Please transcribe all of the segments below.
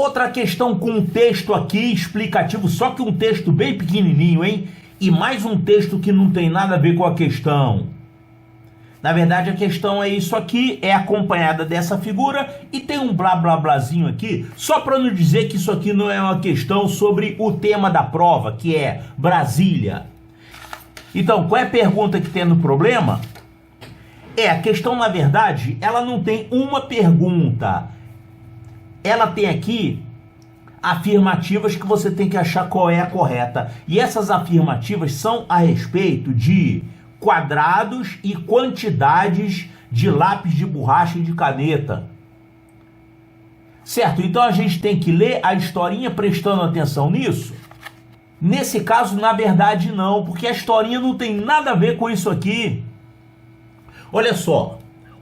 Outra questão com um texto aqui explicativo, só que um texto bem pequenininho, hein? E mais um texto que não tem nada a ver com a questão. Na verdade, a questão é isso aqui, é acompanhada dessa figura e tem um blá blá blázinho aqui, só para nos dizer que isso aqui não é uma questão sobre o tema da prova, que é Brasília. Então, qual é a pergunta que tem no problema? A questão, na verdade, ela não tem uma pergunta. Ela tem aqui afirmativas que você tem que achar qual é a correta. E essas afirmativas são a respeito de quadrados e quantidades de lápis de borracha e de caneta. Certo? Então a gente tem que ler a historinha prestando atenção nisso? Nesse caso, na verdade, não, porque a historinha não tem nada a ver com isso aqui. Olha só.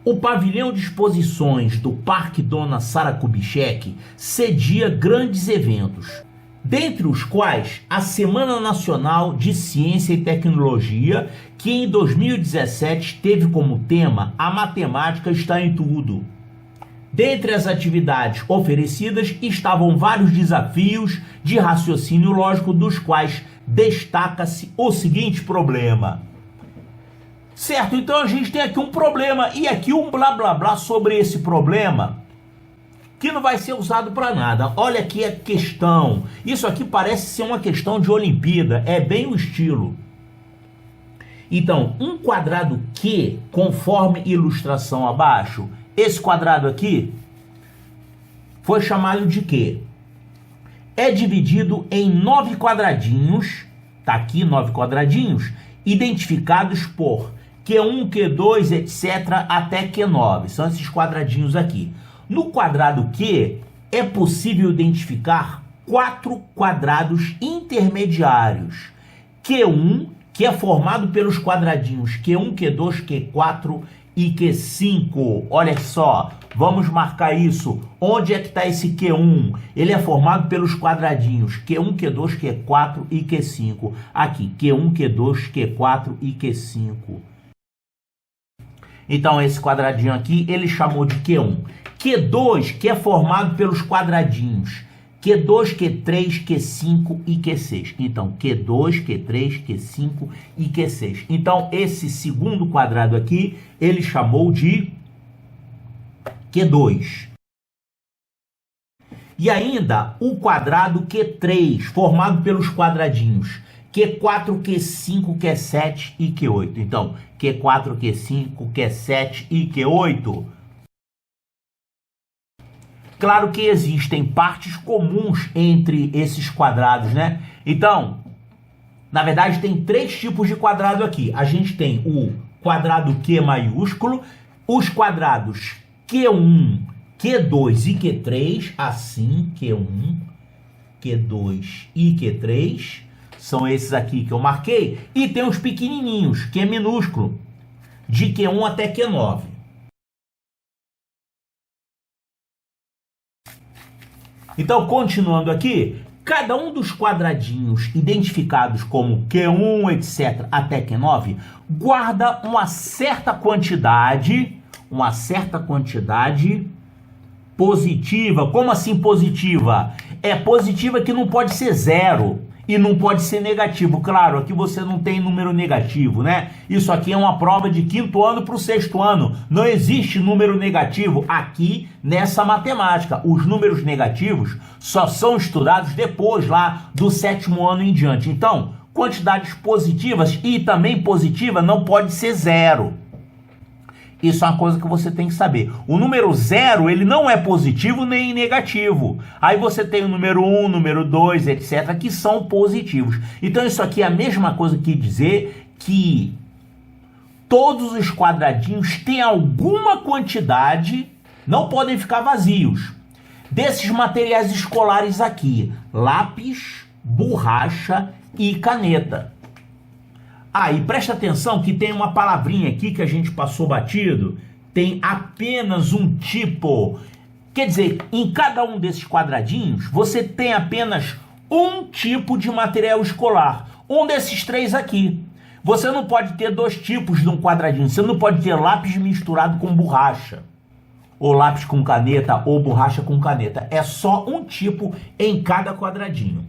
O pavilhão de exposições do Parque Dona Sara Kubitschek cedia grandes eventos, dentre os quais a Semana Nacional de Ciência e Tecnologia, que em 2017 teve como tema A Matemática Está em Tudo. Dentre as atividades oferecidas estavam vários desafios de raciocínio lógico, dos quais destaca-se o seguinte problema. Certo, então a gente tem aqui um problema e aqui um blá blá blá sobre esse problema que não vai ser usado para nada. Olha aqui a questão. Isso aqui parece ser uma questão de Olimpíada, é bem o estilo. Então, um quadrado Q, conforme ilustração abaixo, esse quadrado aqui foi chamado de quê? É dividido em 9 quadradinhos, tá aqui 9 quadradinhos, identificados por Q1, Q2, etc. até Q9. São esses quadradinhos aqui. No quadrado Q, é possível identificar 4 quadrados intermediários. Q1, que é formado pelos quadradinhos Q1, Q2, Q4 e Q5. Olha só, vamos marcar isso. Onde é que está esse Q1? Ele é formado pelos quadradinhos Q1, Q2, Q4 e Q5. Aqui, Q1, Q2, Q4 e Q5. Então, esse quadradinho aqui, ele chamou de Q1. Q2, que é formado pelos quadradinhos Q2, Q3, Q5 e Q6. Então, Q2, Q3, Q5 e Q6. Então, esse segundo quadrado aqui, ele chamou de Q2. E ainda o quadrado Q3, formado pelos quadradinhos Q4, Q5, Q7 e Q8. Então, Q4, Q5, Q7 e Q8. Claro que existem partes comuns entre esses quadrados, né? Então, na verdade, tem 3 tipos de quadrado aqui. A gente tem o quadrado Q maiúsculo, os quadrados Q1, Q2 e Q3, assim, Q1, Q2 e Q3. São esses aqui que eu marquei. E tem os pequenininhos, que é minúsculo, de Q1 até Q9. Então, continuando aqui, cada um dos quadradinhos identificados como Q1, etc., até Q9, guarda uma certa quantidade positiva. Como assim positiva? É positiva que não pode ser zero. E não pode ser negativo. Claro, aqui você não tem número negativo, né? Isso aqui é uma prova de 5º ano para o 6º ano. Não existe número negativo aqui nessa matemática. Os números negativos só são estudados depois lá do 7º ano em diante. Então, quantidades positivas e também positiva não pode ser zero. Isso é uma coisa que você tem que saber. O número 0, ele não é positivo nem negativo. Aí você tem o número 1, número 2, etc., que são positivos. Então isso aqui é a mesma coisa que dizer que todos os quadradinhos têm alguma quantidade, não podem ficar vazios, desses materiais escolares aqui: lápis, borracha e caneta. Ah, e presta atenção que tem uma palavrinha aqui que a gente passou batido, tem apenas um tipo. Quer dizer, em cada um desses quadradinhos, você tem apenas um tipo de material escolar. Um desses 3 aqui. Você não pode ter 2 tipos de um quadradinho. Você não pode ter lápis misturado com borracha. ou lápis com caneta, ou borracha com caneta. É só um tipo em cada quadradinho.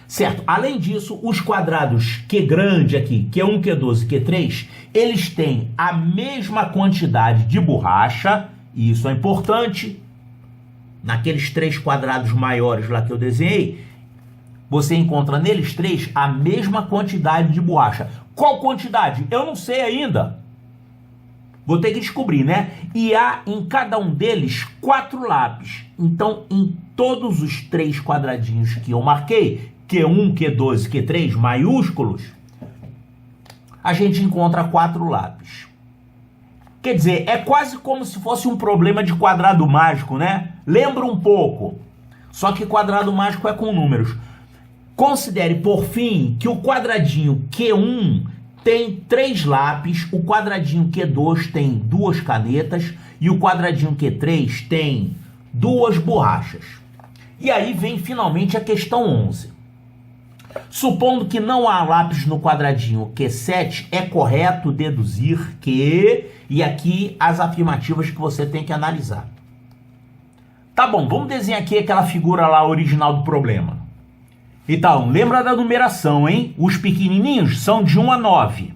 Certo? Além disso, os quadrados Q grande aqui, Q1, Q12 e Q3, eles têm a mesma quantidade de borracha, e isso é importante. Naqueles 3 quadrados maiores lá que eu desenhei, você encontra neles 3 a mesma quantidade de borracha. Qual quantidade? Eu não sei ainda. Vou ter que descobrir, né? E há em cada um deles 4 lápis. Então, em todos os 3 quadradinhos que eu marquei, Q1, Q12, Q3, maiúsculos, a gente encontra 4 lápis. Quer dizer, é quase como se fosse um problema de quadrado mágico, né? Lembra um pouco. Só que quadrado mágico é com números. Considere, por fim, que o quadradinho Q1 tem 3 lápis, o quadradinho Q2 tem 2 canetas e o quadradinho Q3 tem 2 borrachas. E aí vem finalmente a questão 11. Supondo que não há lápis no quadradinho Q7, é correto deduzir que... E aqui as afirmativas que você tem que analisar. Tá bom, vamos desenhar aqui aquela figura lá original do problema. Então, lembra da numeração, hein? Os pequenininhos são de 1 a 9.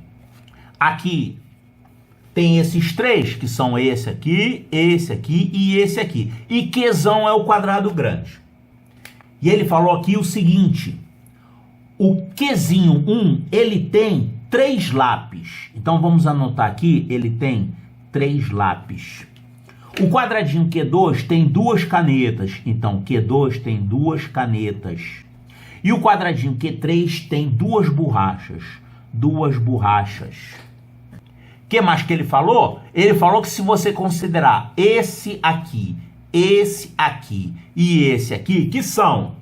Aqui tem esses 3, que são esse aqui e esse aqui. E Qzão é o quadrado grande. E ele falou aqui o seguinte: o Qzinho 1, ele tem 3 lápis. Então, vamos anotar aqui, ele tem 3 lápis. O quadradinho Q2 tem 2 canetas. Então, Q2 tem 2 canetas. E o quadradinho Q3 tem 2 borrachas. 2 borrachas. O que mais que ele falou? Ele falou que se você considerar esse aqui e esse aqui, que são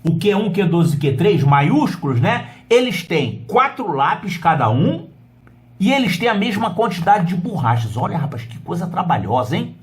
o Q1, Q12 e Q3, maiúsculos, né? Eles têm 4 lápis cada um e eles têm a mesma quantidade de borrachas. Olha, rapaz, que coisa trabalhosa, hein?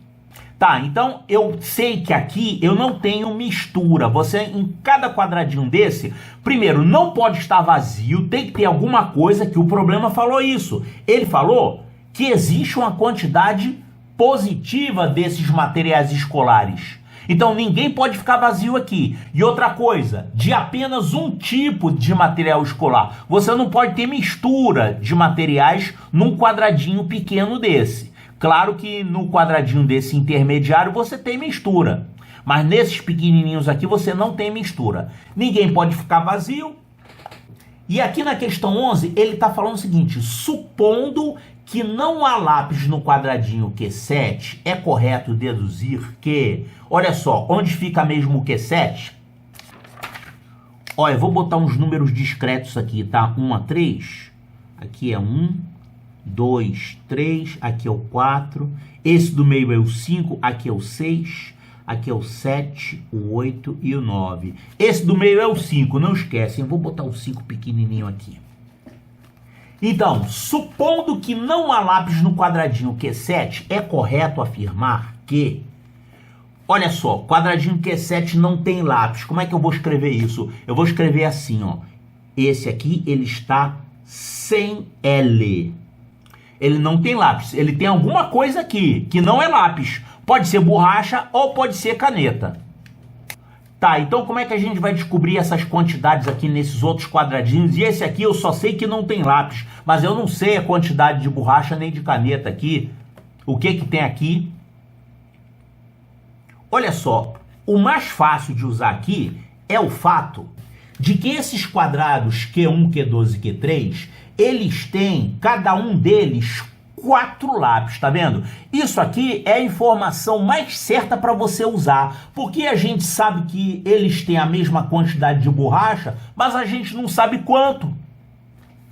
Tá, então eu sei que aqui eu não tenho mistura. Você, em cada quadradinho desse, primeiro, não pode estar vazio, tem que ter alguma coisa, que o problema falou isso. Ele falou que existe uma quantidade positiva desses materiais escolares. Então ninguém pode ficar vazio aqui. E outra coisa, de apenas um tipo de material escolar. Você não pode ter mistura de materiais num quadradinho pequeno desse. Claro que no quadradinho desse intermediário você tem mistura. Mas nesses pequenininhos aqui você não tem mistura. Ninguém pode ficar vazio. E aqui na questão 11 ele está falando o seguinte: supondo que não há lápis no quadradinho Q7, é correto deduzir que... Olha só, onde fica mesmo o Q7? Olha, eu vou botar uns números discretos aqui, tá? 1 a 3. Aqui é 1, 2, 3. Aqui é o 4. Esse do meio é o 5. Aqui é o 6. Aqui é o 7, o 8 e o 9. Esse do meio é o 5, não esquecem. Eu vou botar o 5 pequenininho aqui. Então, supondo que não há lápis no quadradinho Q7, é correto afirmar que... Olha só, quadradinho Q7 não tem lápis. Como é que eu vou escrever isso? Eu vou escrever assim, ó. Esse aqui, ele está sem L. Ele não tem lápis. Ele tem alguma coisa aqui, que não é lápis. Pode ser borracha ou pode ser caneta. Tá, então como é que a gente vai descobrir essas quantidades aqui nesses outros quadradinhos? E esse aqui eu só sei que não tem lápis, mas eu não sei a quantidade de borracha nem de caneta aqui. O que que tem aqui? Olha só, o mais fácil de usar aqui é o fato de que esses quadrados Q1, Q12 e Q3, eles têm, cada um deles, 4 lápis, tá vendo? Isso aqui é a informação mais certa para você usar, porque a gente sabe que eles têm a mesma quantidade de borracha, mas a gente não sabe quanto.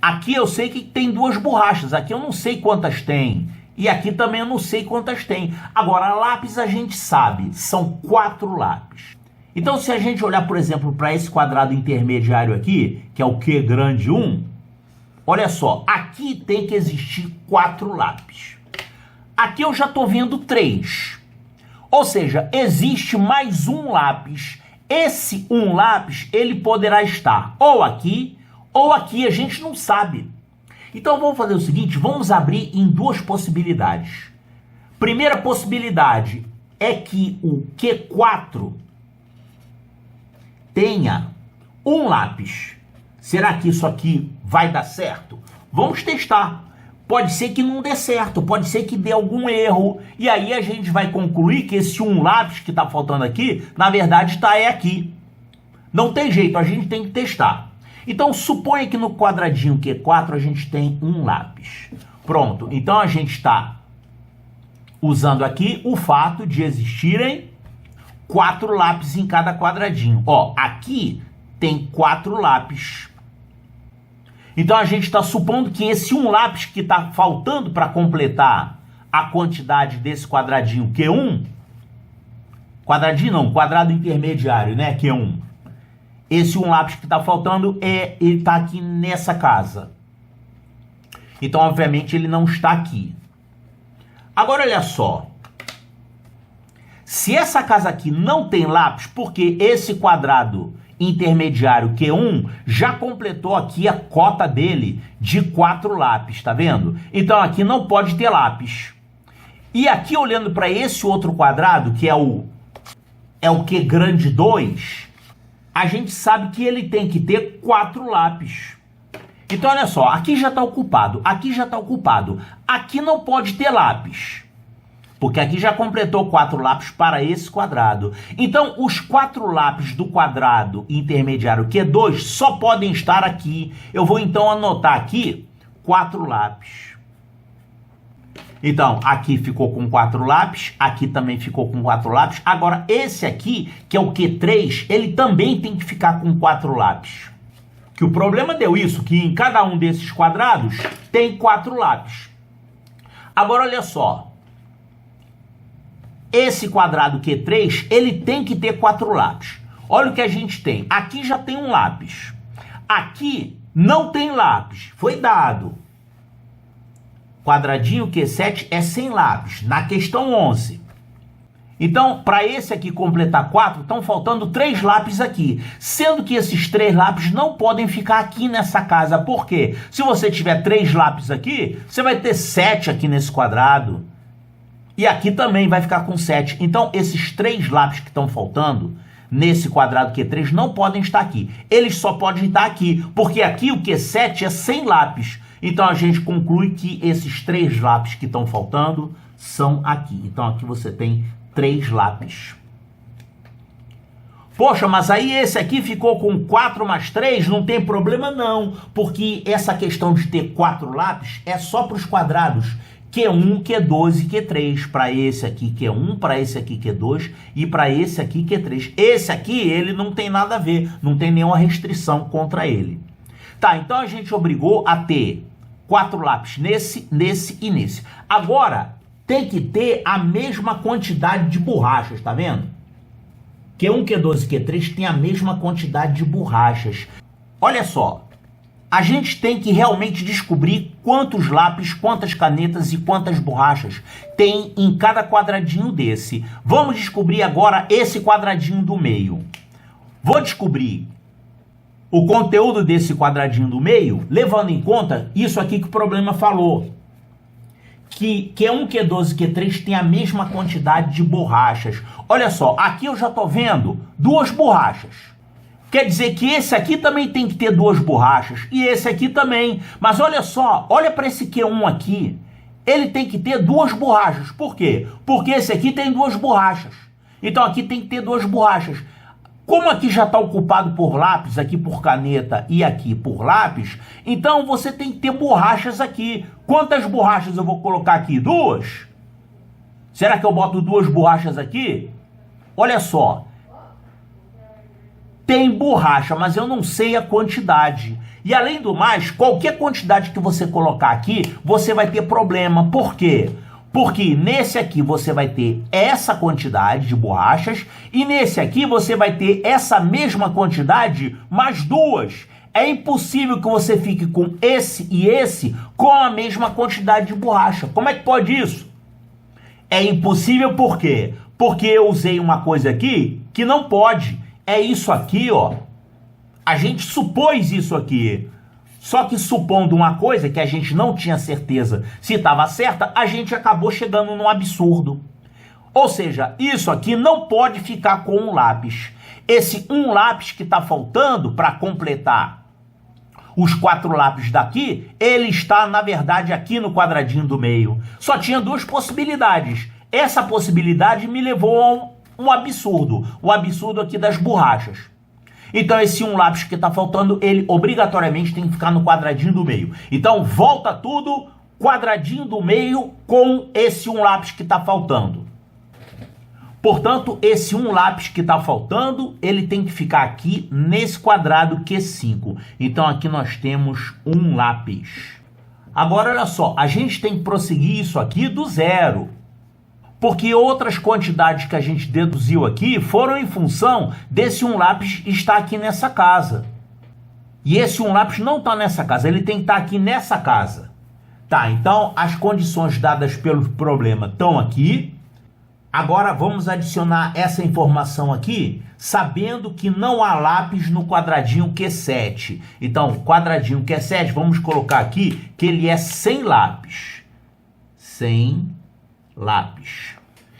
Aqui eu sei que tem 2 borrachas, aqui eu não sei quantas tem, e aqui também eu não sei quantas tem. Agora, lápis a gente sabe, são 4 lápis. Então, se a gente olhar, por exemplo, para esse quadrado intermediário aqui, que é o Q grande 1, olha só, aqui tem que existir 4 lápis. Aqui eu já estou vendo 3. Ou seja, existe mais um lápis. Esse um lápis, ele poderá estar ou aqui, a gente não sabe. Então vamos fazer o seguinte, vamos abrir em 2 possibilidades. Primeira possibilidade é que o Q4 tenha um lápis. Será que isso aqui vai dar certo? Vamos testar. Pode ser que não dê certo, pode ser que dê algum erro. E aí a gente vai concluir que esse um lápis que está faltando aqui, na verdade está aqui. Não tem jeito, a gente tem que testar. Então suponha que no quadradinho Q4 a gente tem um lápis. Pronto, então a gente está usando aqui o fato de existirem 4 lápis em cada quadradinho. Ó, aqui tem 4 lápis. Então a gente está supondo que esse um lápis que está faltando para completar a quantidade desse quadradinho Q1, quadradinho não, quadrado intermediário, né, Q1. Esse um lápis que está faltando, ele está aqui nessa casa. Então, obviamente, ele não está aqui. Agora, olha só. Se essa casa aqui não tem lápis, porque esse quadrado intermediário Q1 já completou aqui a cota dele de 4 lápis, tá vendo? Então, aqui não pode ter lápis. E aqui, olhando para esse outro quadrado, que é o Q grande 2, a gente sabe que ele tem que ter 4 lápis. Então, olha só, aqui já está ocupado, aqui já está ocupado. Aqui não pode ter lápis, porque aqui já completou 4 lápis para esse quadrado. Então, os 4 lápis do quadrado intermediário Q2 só podem estar aqui. Eu vou, então, anotar aqui 4 lápis. Então, aqui ficou com 4 lápis, aqui também ficou com 4 lápis. Agora, esse aqui, que é o Q3, ele também tem que ficar com 4 lápis. Que o problema deu isso, que em cada um desses quadrados tem 4 lápis. Agora, olha só. Esse quadrado Q3, ele tem que ter 4 lápis. Olha o que a gente tem. Aqui já tem um lápis. Aqui não tem lápis. Foi dado. Quadradinho Q7 é sem lápis, na questão 11. Então, para esse aqui completar 4, estão faltando 3 lápis aqui. Sendo que esses 3 lápis não podem ficar aqui nessa casa. Por quê? Se você tiver 3 lápis aqui, você vai ter 7 aqui nesse quadrado. E aqui também vai ficar com 7. Então, esses 3 lápis que estão faltando nesse quadrado Q3 não podem estar aqui. Eles só podem estar aqui, porque aqui o Q7 é sem lápis. Então, a gente conclui que esses 3 lápis que estão faltando são aqui. Então, aqui você tem 3 lápis. Poxa, mas aí esse aqui ficou com 4 mais 3? Não tem problema não, porque essa questão de ter 4 lápis é só para os quadrados Q1, Q2 e Q3. Para esse aqui Q1, para esse aqui Q2 e para esse aqui Q3. Esse aqui, ele não tem nada a ver, não tem nenhuma restrição contra ele. Tá, então a gente obrigou a ter 4 lápis nesse, nesse e nesse. Agora, tem que ter a mesma quantidade de borrachas, tá vendo? Q1, Q2 e Q3 tem a mesma quantidade de borrachas. Olha só, a gente tem que realmente descobrir quantos lápis, quantas canetas e quantas borrachas tem em cada quadradinho desse. Vamos descobrir agora esse quadradinho do meio. Vou descobrir o conteúdo desse quadradinho do meio, levando em conta isso aqui que o problema falou. Que Q1, Q12 e Q3 tem a mesma quantidade de borrachas. Olha só, aqui eu já estou vendo 2 borrachas. Quer dizer que esse aqui também tem que ter 2 borrachas. E esse aqui também. Mas olha só, olha para esse Q1 aqui. Ele tem que ter 2 borrachas. Por quê? Porque esse aqui tem 2 borrachas. Então aqui tem que ter 2 borrachas. Como aqui já está ocupado por lápis, aqui por caneta e aqui por lápis, então você tem que ter borrachas aqui. Quantas borrachas eu vou colocar aqui? 2? Será que eu boto 2 borrachas aqui? Olha só. Tem borracha, mas eu não sei a quantidade. E além do mais, qualquer quantidade que você colocar aqui, você vai ter problema. Por quê? Porque nesse aqui você vai ter essa quantidade de borrachas e nesse aqui você vai ter essa mesma quantidade mais 2. É impossível que você fique com esse e esse com a mesma quantidade de borracha. Como é que pode isso? É impossível por quê? Porque eu usei uma coisa aqui que não pode. É isso aqui, ó. A gente supôs isso aqui. Só que supondo uma coisa que a gente não tinha certeza se estava certa, a gente acabou chegando num absurdo. Ou seja, isso aqui não pode ficar com um lápis. Esse um lápis que está faltando para completar os 4 lápis daqui, ele está, na verdade, aqui no quadradinho do meio. Só tinha 2 possibilidades. Essa possibilidade me levou a um absurdo. O absurdo aqui das borrachas. Então, esse um lápis que está faltando, ele obrigatoriamente tem que ficar no quadradinho do meio. Então, volta tudo, quadradinho do meio com esse um lápis que está faltando. Portanto, esse um lápis que está faltando, ele tem que ficar aqui nesse quadrado Q5. Então, aqui nós temos um lápis. Agora, olha só, a gente tem que prosseguir isso aqui do zero. Porque outras quantidades que a gente deduziu aqui foram em função desse um lápis estar aqui nessa casa. E esse um lápis não está nessa casa, ele tem que estar aqui nessa casa. Tá, então as condições dadas pelo problema estão aqui. Agora vamos adicionar essa informação aqui, sabendo que não há lápis no quadradinho Q7. Então, quadradinho Q7, vamos colocar aqui que ele é sem lápis. Sem lápis.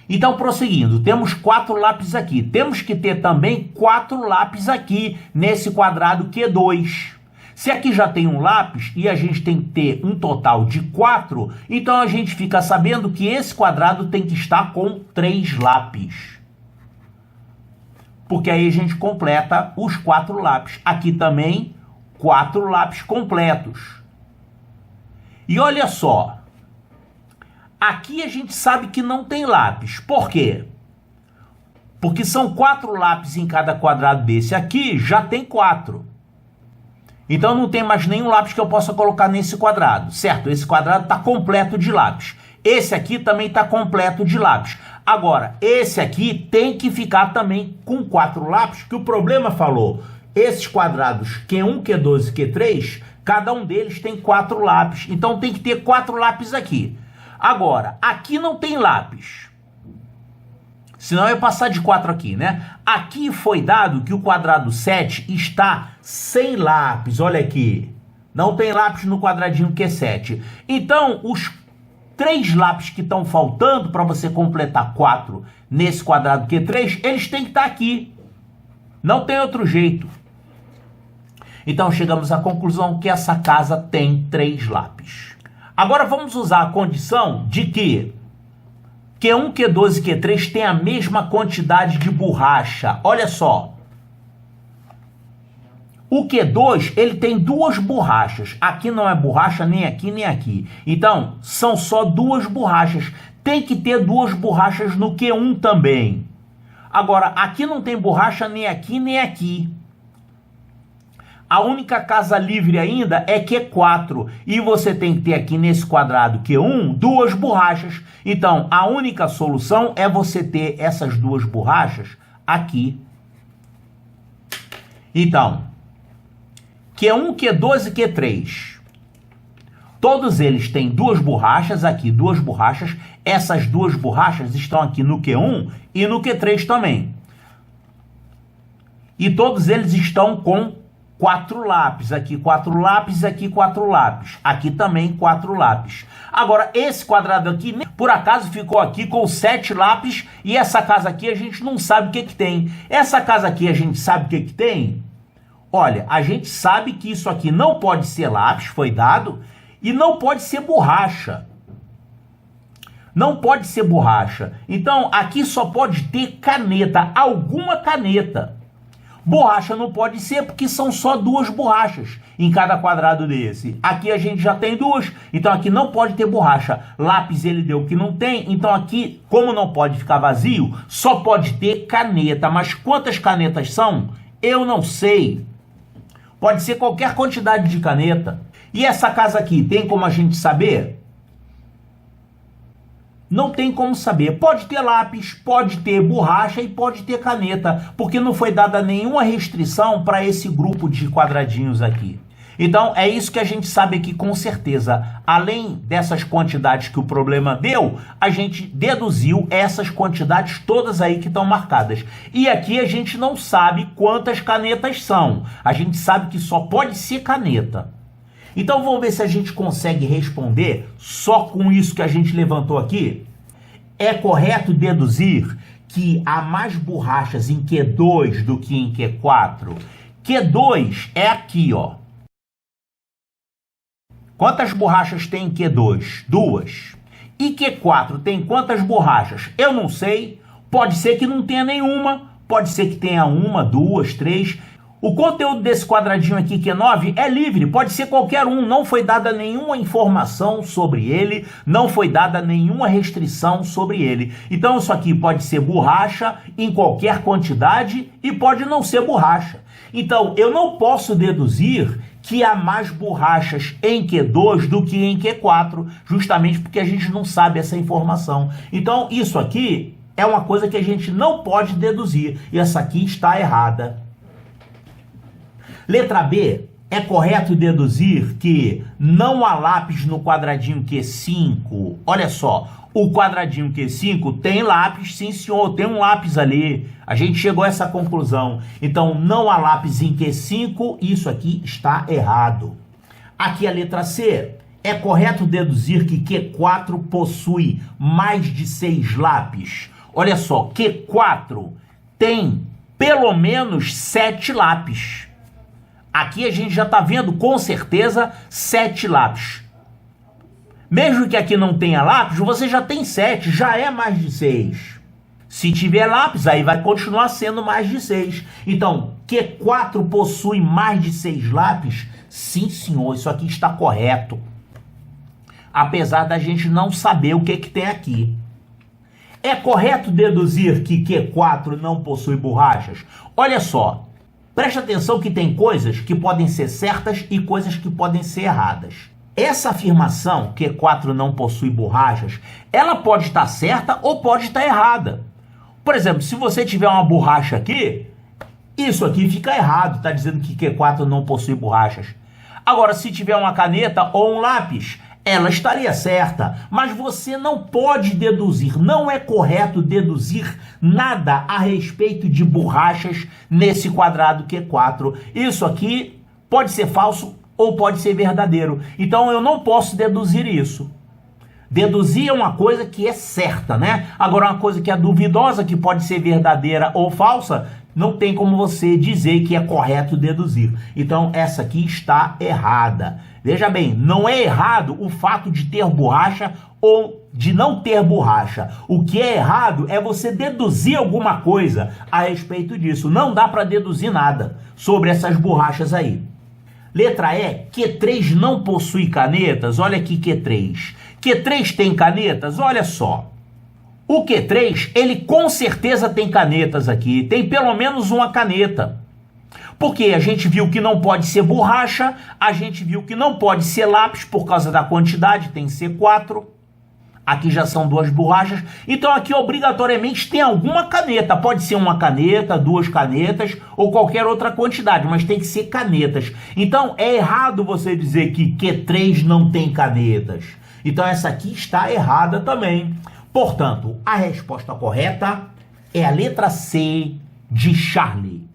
Então, prosseguindo, temos 4 lápis aqui. Temos que ter também 4 lápis aqui nesse quadrado Q2. Se aqui já tem um lápis e a gente tem que ter um total de 4, então a gente fica sabendo que esse quadrado tem que estar com 3 lápis. Porque aí a gente completa os 4 lápis. Aqui também 4 lápis completos. E olha só. Aqui a gente sabe que não tem lápis. Por quê? Porque são 4 lápis em cada quadrado desse. Aqui já tem 4. Então não tem mais nenhum lápis que eu possa colocar nesse quadrado, certo? Esse quadrado está completo de lápis. Esse aqui também está completo de lápis. Agora, esse aqui tem que ficar também com 4 lápis, que o problema falou. Esses quadrados Q1, Q2 e Q3, cada um deles tem 4 lápis. Então tem que ter 4 lápis aqui. Agora, aqui não tem lápis. Senão eu ia passar de 4 aqui, né? Aqui foi dado que o quadrado 7 está sem lápis. Olha aqui. Não tem lápis no quadradinho Q7. Então, os 3 lápis que estão faltando para você completar 4 nesse quadrado Q3, eles têm que estar aqui. Não tem outro jeito. Então, chegamos à conclusão que essa casa tem 3 lápis. Agora, vamos usar a condição de que Q1, Q2 e Q3 tem a mesma quantidade de borracha. Olha só. O Q2, ele tem 2 borrachas. Aqui não é borracha nem aqui nem aqui. Então, são só 2 borrachas. Tem que ter 2 borrachas no Q1 também. Agora, aqui não tem borracha nem aqui nem aqui. A única casa livre ainda é Q4. E você tem que ter aqui nesse quadrado Q1 2 borrachas. Então, a única solução é você ter essas 2 borrachas aqui. Então, Q1, Q2 e Q3. Todos eles têm 2 borrachas aqui, 2 borrachas. Essas 2 borrachas estão aqui no Q1 e no Q3 também. E todos eles estão com 4 lápis, aqui 4 lápis, aqui 4 lápis, aqui também 4 lápis. Agora, esse quadrado aqui, por acaso, ficou aqui com 7 lápis e essa casa aqui a gente não sabe o que que tem. Essa casa aqui a gente sabe o que que tem? Olha, a gente sabe que isso aqui não pode ser lápis, foi dado, e não pode ser borracha. Não pode ser borracha. Então, aqui só pode ter caneta, alguma caneta. Borracha não pode ser porque são só 2 borrachas em cada quadrado desse. Aqui a gente já tem 2, então aqui não pode ter borracha. Lápis ele deu que não tem, então aqui, como não pode ficar vazio, só pode ter caneta. Mas quantas canetas são? Eu não sei. Pode ser qualquer quantidade de caneta. E essa casa aqui, tem como a gente saber? Não tem como saber. Pode ter lápis, pode ter borracha e pode ter caneta, porque não foi dada nenhuma restrição para esse grupo de quadradinhos aqui. Então, é isso que a gente sabe aqui com certeza. Além dessas quantidades que o problema deu, a gente deduziu essas quantidades todas aí que estão marcadas. E aqui a gente não sabe quantas canetas são. A gente sabe que só pode ser caneta. Então vamos ver se a gente consegue responder só com isso que a gente levantou aqui. É correto deduzir que há mais borrachas em Q2 do que em Q4? Q2 é aqui, ó. Quantas borrachas tem em Q2? 2. E Q4 tem quantas borrachas? Eu não sei. Pode ser que não tenha nenhuma. Pode ser que tenha 1, 2, 3. O conteúdo desse quadradinho aqui, Q9, é livre. Pode ser qualquer um. Não foi dada nenhuma informação sobre ele. Não foi dada nenhuma restrição sobre ele. Então isso aqui pode ser borracha em qualquer quantidade e pode não ser borracha. Então eu não posso deduzir que há mais borrachas em Q2 do que em Q4, justamente porque a gente não sabe essa informação. Então isso aqui é uma coisa que a gente não pode deduzir, e essa aqui está errada. Letra B, é correto deduzir que não há lápis no quadradinho Q5. Olha só, o quadradinho Q5 tem lápis, sim senhor, tem um lápis ali. A gente chegou a essa conclusão. Então, não há lápis em Q5, isso aqui está errado. Aqui a letra C, é correto deduzir que Q4 possui mais de 6 lápis. Olha só, Q4 tem pelo menos 7 lápis. Aqui a gente já está vendo com certeza 7 lápis. Mesmo que aqui não tenha lápis, você já tem 7, já é mais de 6. Se tiver lápis, aí vai continuar sendo mais de 6. Então, Q4 possui mais de 6 lápis? Sim, senhor, isso aqui está correto. Apesar da gente não saber o que tem aqui. É correto deduzir que Q4 não possui borrachas? Olha só. Preste atenção que tem coisas que podem ser certas e coisas que podem ser erradas. Essa afirmação, que Q4 não possui borrachas, ela pode estar certa ou pode estar errada. Por exemplo, se você tiver uma borracha aqui, isso aqui fica errado, está dizendo que Q4 não possui borrachas. Agora, se tiver uma caneta ou um lápis, ela estaria certa, mas você não pode deduzir, não é correto deduzir nada a respeito de borrachas nesse quadrado Q4. Isso aqui pode ser falso ou pode ser verdadeiro. Então eu não posso deduzir isso. Deduzir é uma coisa que é certa, né? Agora uma coisa que é duvidosa, que pode ser verdadeira ou falsa, não tem como você dizer que é correto deduzir. Então essa aqui está errada. Veja bem, não é errado o fato de ter borracha ou de não ter borracha. O que é errado é você deduzir alguma coisa a respeito disso. Não dá para deduzir nada sobre essas borrachas aí. Letra E, Q3 não possui canetas. Olha aqui Q3. Q3 tem canetas? Olha só. O Q3, ele com certeza tem canetas aqui. Tem pelo menos uma caneta. Porque a gente viu que não pode ser borracha, a gente viu que não pode ser lápis por causa da quantidade, tem C4. Aqui já são 2 borrachas. Então aqui obrigatoriamente tem alguma caneta. Pode ser uma caneta, 2 canetas ou qualquer outra quantidade, mas tem que ser canetas. Então é errado você dizer que Q3 não tem canetas. Então essa aqui está errada também. Portanto, a resposta correta é a letra C de Charlie.